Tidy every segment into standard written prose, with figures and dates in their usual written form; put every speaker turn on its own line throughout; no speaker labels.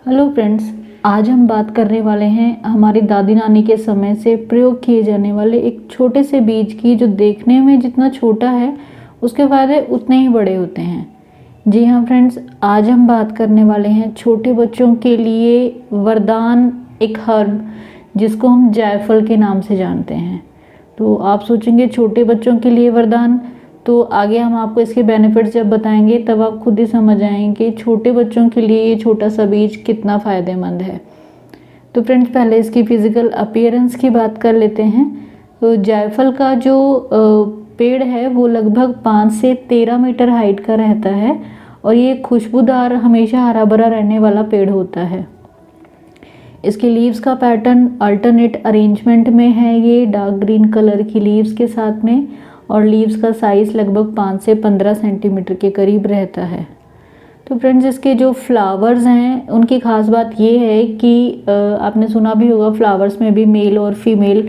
Hello friends, आज हम बात करने वाले हैं हमारी दादी नानी के समय से प्रयोग किए जाने वाले एक छोटे से बीज की, जो देखने में जितना छोटा है उसके फायदे उतने ही बड़े होते हैं। जी हाँ फ्रेंड्स, आज हम बात करने वाले हैं छोटे बच्चों के लिए वरदान, एक हर्ब जिसको हम जायफल के नाम से जानते हैं। तो आप सोचेंगे छोटे बच्चों के लिए वरदान, तो आगे हम आपको इसके बेनिफिट्स जब बताएंगे तब आप खुद ही समझ आएंगे कि छोटे बच्चों के लिए ये छोटा सा बीज कितना फ़ायदेमंद है। तो फ्रेंड्स, पहले इसकी फिज़िकल अपीयरेंस की बात कर लेते हैं। तो जायफल का जो पेड़ है वो लगभग 5 से 13 मीटर हाइट का रहता है और ये खुशबूदार, हमेशा हरा भरा रहने वाला पेड़ होता है। इसके लीव्स का पैटर्न अल्टरनेट अरेंजमेंट में है, ये डार्क ग्रीन कलर की लीव्स के साथ में, और लीव्स का साइज़ लगभग 5 से 15 सेंटीमीटर के करीब रहता है। तो फ्रेंड्स, इसके जो फ्लावर्स हैं उनकी ख़ास बात ये है कि आपने सुना भी होगा, फ्लावर्स में भी मेल और फीमेल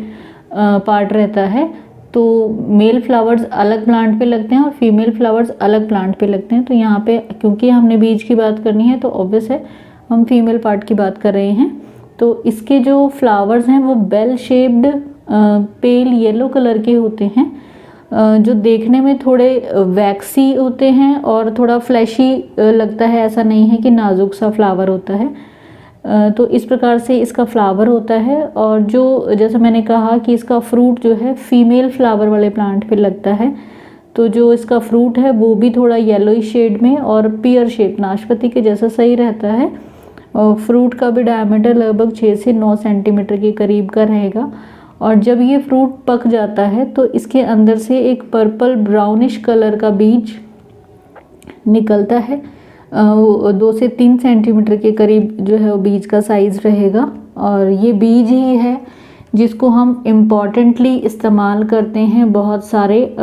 पार्ट रहता है। तो मेल फ्लावर्स अलग प्लांट पे लगते हैं और फीमेल फ्लावर्स अलग प्लांट पे लगते हैं। तो यहाँ पे क्योंकि हमने बीज की बात करनी है तो ऑब्वियस है हम फीमेल पार्ट की बात कर रहे हैं। तो इसके जो फ्लावर्स हैं वो bell shaped pale yellow colour के होते हैं, जो देखने में थोड़े वैक्सी होते हैं और थोड़ा फ्लैशी लगता है। ऐसा नहीं है कि नाजुक सा फ्लावर होता है। तो इस प्रकार से इसका फ्लावर होता है। और जो जैसा मैंने कहा कि इसका फ्रूट जो है फीमेल फ्लावर वाले प्लांट पे लगता है। तो जो इसका फ्रूट है वो भी थोड़ा येलोइश शेड में और पियर शेप, नाशपाती के जैसा सही रहता है। और फ्रूट का भी डायमीटर लगभग 6 से 9 सेंटीमीटर के करीब का रहेगा। और जब ये फ्रूट पक जाता है तो इसके अंदर से एक पर्पल ब्राउनिश कलर का बीज निकलता है। 2 से 3 सेंटीमीटर के करीब जो है वो बीज का साइज़ रहेगा। और ये बीज ही है जिसको हम इम्पॉर्टेंटली इस्तेमाल करते हैं बहुत सारे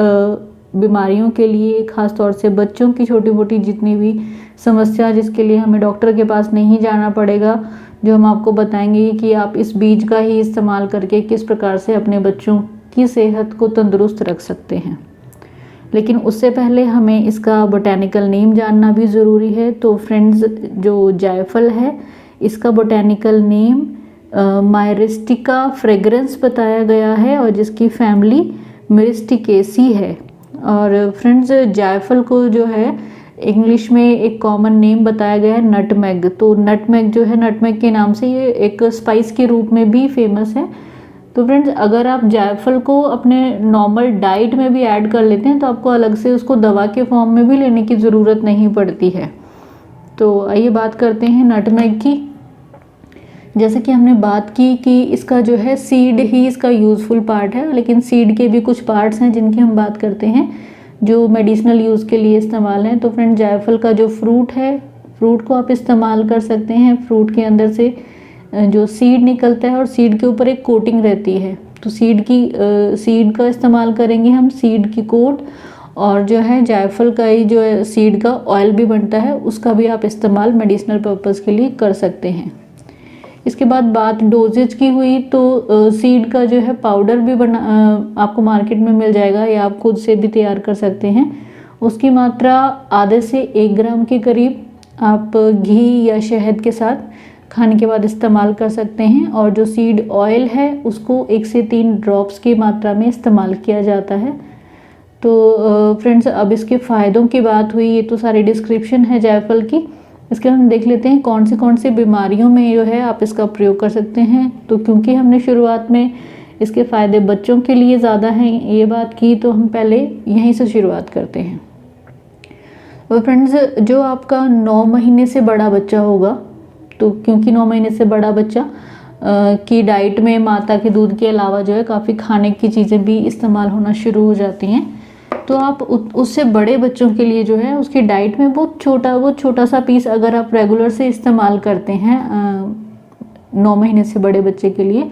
बीमारियों के लिए, ख़ास तौर से बच्चों की छोटी मोटी जितनी भी समस्या, जिसके लिए हमें डॉक्टर के पास नहीं जाना पड़ेगा, जो हम आपको बताएंगे कि आप इस बीज का ही इस्तेमाल करके किस प्रकार से अपने बच्चों की सेहत को तंदुरुस्त रख सकते हैं। लेकिन उससे पहले हमें इसका बोटेनिकल नेम जानना भी ज़रूरी है। तो फ्रेंड्स, जो जायफल है इसका बोटेनिकल नेम मायरिस्टिका फ्रेग्रेंस बताया गया है और जिसकी फैमिली मिरिस्टिकेसी है। और फ्रेंड्स, जायफल को जो है इंग्लिश में एक कॉमन नेम बताया गया है नटमेग। तो नटमेग जो है, नटमेग के नाम से ये एक स्पाइस के रूप में भी फेमस है। तो फ्रेंड्स, अगर आप जायफल को अपने नॉर्मल डाइट में भी ऐड कर लेते हैं तो आपको अलग से उसको दवा के फॉर्म में भी लेने की ज़रूरत नहीं पड़ती है। तो आइए बात करते हैं नटमेग की। जैसे कि हमने बात की कि इसका जो है सीड ही इसका यूज़फुल पार्ट है, लेकिन सीड के भी कुछ पार्ट्स हैं जिनकी हम बात करते हैं जो मेडिसिनल यूज़ के लिए इस्तेमाल हैं। तो फ्रेंड, जायफल का जो फ्रूट है, फ्रूट को आप इस्तेमाल कर सकते हैं। फ्रूट के अंदर से जो सीड निकलता है और सीड के ऊपर एक कोटिंग रहती है, तो सीड का इस्तेमाल करेंगे हम, सीड की कोट। और जो है जायफल का ही जो है सीड का ऑयल भी बनता है, उसका भी आप इस्तेमाल मेडिसिनल पर्पज़ के लिए कर सकते हैं। इसके बाद बात डोजेज की हुई तो सीड का जो है पाउडर भी आपको मार्केट में मिल जाएगा या आप खुद से भी तैयार कर सकते हैं। उसकी मात्रा आधे से 1 ग्राम के करीब आप घी या शहद के साथ खाने के बाद इस्तेमाल कर सकते हैं। और जो सीड ऑयल है उसको 1 से 3 ड्रॉप्स की मात्रा में इस्तेमाल किया जाता है। तो फ्रेंड्स, अब इसके फ़ायदों की बात हुई, ये तो सारी डिस्क्रिप्शन है जायफल की। इसके हम देख लेते हैं कौन सी बीमारियों में जो है आप इसका प्रयोग कर सकते हैं। तो क्योंकि हमने शुरुआत में इसके फ़ायदे बच्चों के लिए ज़्यादा हैं ये बात की, तो हम पहले यहीं से शुरुआत करते हैं। और फ्रेंड्स, जो आपका 9 महीने से बड़ा बच्चा होगा, तो क्योंकि 9 महीने से बड़ा बच्चा की डाइट में माता के दूध के अलावा जो है काफ़ी खाने की चीज़ें भी इस्तेमाल होना शुरू हो जाती हैं। तो आप उससे बड़े बच्चों के लिए जो है उसकी डाइट में वो छोटा सा पीस अगर आप रेगुलर से इस्तेमाल करते हैं 9 महीने से बड़े बच्चे के लिए,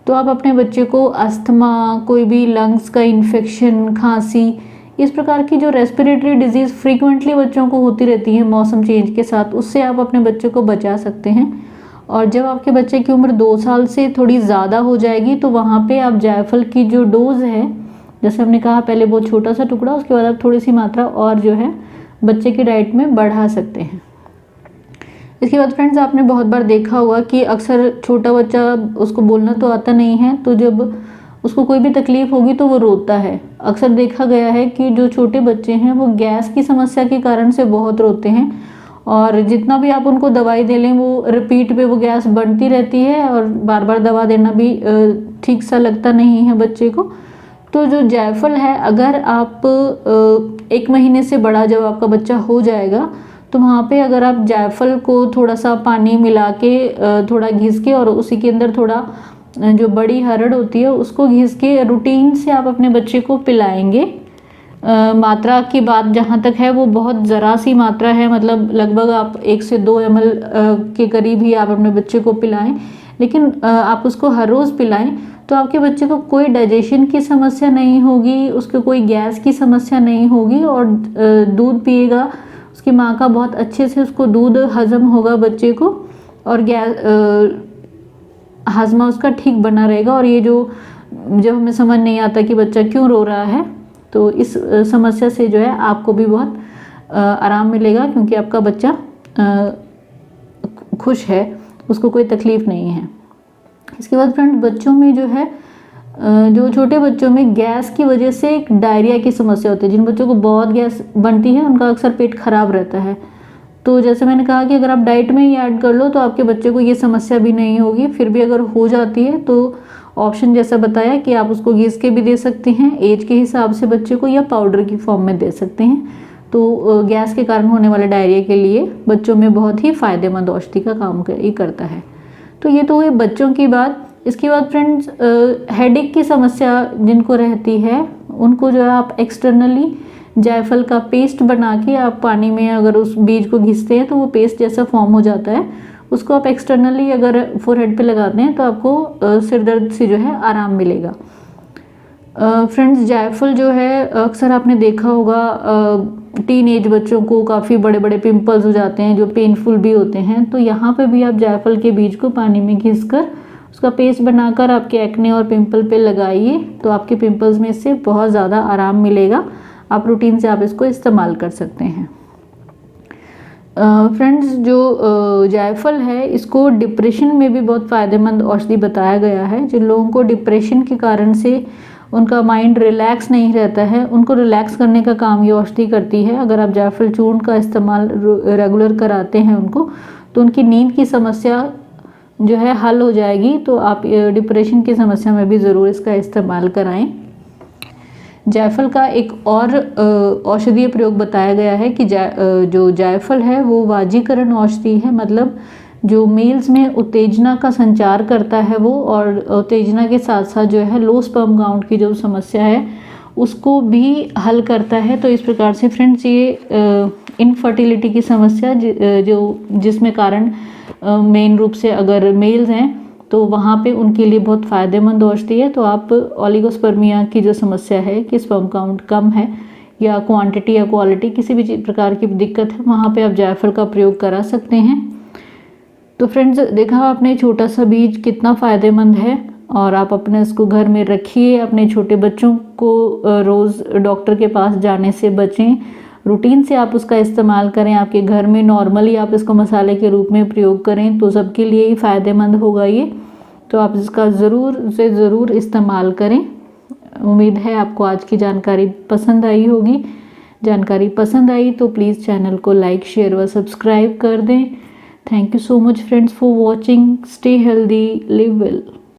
तो आप अपने बच्चे को अस्थमा, कोई भी लंग्स का इन्फेक्शन, खांसी, इस प्रकार की जो रेस्पिरेटरी डिजीज़ फ्रीक्वेंटली बच्चों को होती रहती है मौसम चेंज के साथ, उससे आप अपने बच्चे को बचा सकते हैं। और जब आपके बच्चे की उम्र 2 साल से थोड़ी ज़्यादा हो जाएगी तो वहाँ पे आप जायफल की जो डोज़ है, जैसे हमने कहा पहले बहुत छोटा सा टुकड़ा, उसके बाद आप थोड़ी सी मात्रा और जो है बच्चे की डाइट में बढ़ा सकते हैं। इसके बाद फ्रेंड्स आपने बहुत बार देखा होगा कि अक्सर छोटा बच्चा, उसको बोलना तो आता नहीं है, तो जब उसको कोई भी तकलीफ होगी तो वो रोता है। अक्सर देखा गया है कि जो छोटे बच्चे हैं वो गैस की समस्या के कारण से बहुत रोते हैं, और जितना भी आप उनको दवाई दे लें वो रिपीट पे वो गैस बनती रहती है, और बार बार दवा देना भी ठीक सा लगता नहीं है बच्चे को। तो जो जायफल है, अगर आप 1 महीने से बड़ा जब आपका बच्चा हो जाएगा तो वहाँ पे अगर आप जायफल को थोड़ा सा पानी मिला के थोड़ा घिस के, और उसी के अंदर थोड़ा जो बड़ी हरड़ होती है उसको घिस के रूटीन से आप अपने बच्चे को पिलाएंगे। मात्रा की बात जहाँ तक है वो बहुत ज़रा सी मात्रा है, मतलब लगभग आप 1 से 2 ml के करीब ही आप अपने बच्चे को पिलाएं, लेकिन आप उसको हर रोज़ पिलाएं तो आपके बच्चे को कोई डाइजेशन की समस्या नहीं होगी, उसको कोई गैस की समस्या नहीं होगी, और दूध पिएगा, उसकी माँ का बहुत अच्छे से उसको दूध हजम होगा बच्चे को, और हाजमा उसका ठीक बना रहेगा। और ये जो जब हमें समझ नहीं आता कि बच्चा क्यों रो रहा है, तो इस समस्या से जो है आपको भी बहुत आराम मिलेगा, क्योंकि आपका बच्चा खुश है, उसको कोई तकलीफ़ नहीं है। इसके बाद फ्रेंड बच्चों में जो है, जो छोटे बच्चों में गैस की वजह से एक डायरिया की समस्या होती है। जिन बच्चों को बहुत गैस बनती है उनका अक्सर पेट खराब रहता है। तो जैसे मैंने कहा कि अगर आप डाइट में ही ऐड कर लो तो आपके बच्चे को ये समस्या भी नहीं होगी। फिर भी अगर हो जाती है तो ऑप्शन जैसा बताया कि आप उसको घिस के भी दे सकते हैं एज के हिसाब से बच्चे को, या पाउडर की फॉर्म में दे सकते हैं। तो गैस के कारण होने वाले डायरिया के लिए बच्चों में बहुत ही फ़ायदेमंद औषधि का काम करता है। तो ये तो हुई बच्चों की बात। इसके बाद फ्रेंड्स हेडेक की समस्या जिनको रहती है उनको जो है आप एक्सटर्नली जायफल का पेस्ट बना के आप पानी में अगर उस बीज को घिसते हैं तो वो पेस्ट जैसा फॉर्म हो जाता है, उसको आप एक्सटर्नली अगर फोरहेड पे लगाते हैं तो आपको सिर दर्द से जो है आराम मिलेगा। फ्रेंड्स जायफल जो है अक्सर आपने देखा होगा टीनेज बच्चों को काफ़ी बड़े बड़े पिंपल्स हो जाते हैं जो पेनफुल भी होते हैं। तो यहाँ पे भी आप जायफल के बीज को पानी में घिसकर उसका पेस्ट बनाकर आपके एक्ने और पिंपल पे लगाइए, तो आपके पिंपल्स में इससे बहुत ज़्यादा आराम मिलेगा। आप रूटीन से आप इसको इस्तेमाल कर सकते हैं। फ्रेंड्स जो जायफल है इसको डिप्रेशन में भी बहुत फ़ायदेमंद औषधि बताया गया है। जिन लोगों को डिप्रेशन के कारण से उनका माइंड रिलैक्स नहीं रहता है, उनको रिलैक्स करने का काम ये औषधि करती है। अगर आप जायफल चूर्ण का इस्तेमाल रेगुलर कराते हैं उनको, तो उनकी नींद की समस्या जो है हल हो जाएगी। तो आप डिप्रेशन की समस्या में भी ज़रूर इसका इस्तेमाल कराएं। जायफल का एक और औषधीय प्रयोग बताया गया है कि जो जायफल है वो वाजीकरण औषधि है, मतलब जो मेल्स में उत्तेजना का संचार करता है वो, और उत्तेजना के साथ साथ जो है लो स्पर्म काउंट की जो समस्या है उसको भी हल करता है। तो इस प्रकार से फ्रेंड्स ये इनफर्टिलिटी की समस्या जिसमें कारण मेन रूप से अगर मेल्स हैं तो वहाँ पे उनके लिए बहुत फ़ायदेमंद औषधि है। तो आप ओलिगोस्पर्मिया की जो समस्या है कि स्पर्म काउंट कम है या क्वांटिटी या क्वालिटी किसी भी प्रकार की दिक्कत है, वहाँ पे आप जायफल का प्रयोग करा सकते हैं। तो फ्रेंड्स देखा आपने छोटा सा बीज कितना फ़ायदेमंद है, और आप अपने इसको घर में रखिए। अपने छोटे बच्चों को रोज़ डॉक्टर के पास जाने से बचें, रूटीन से आप उसका इस्तेमाल करें। आपके घर में नॉर्मली आप इसको मसाले के रूप में प्रयोग करें तो सबके लिए ही फ़ायदेमंद होगा ये। तो आप इसका ज़रूर से ज़रूर इस्तेमाल करें। उम्मीद है आपको आज की जानकारी पसंद आई होगी। जानकारी पसंद आई तो प्लीज़ चैनल को लाइक, शेयर व सब्सक्राइब कर दें। Thank you so much friends for watching. Stay healthy, live well.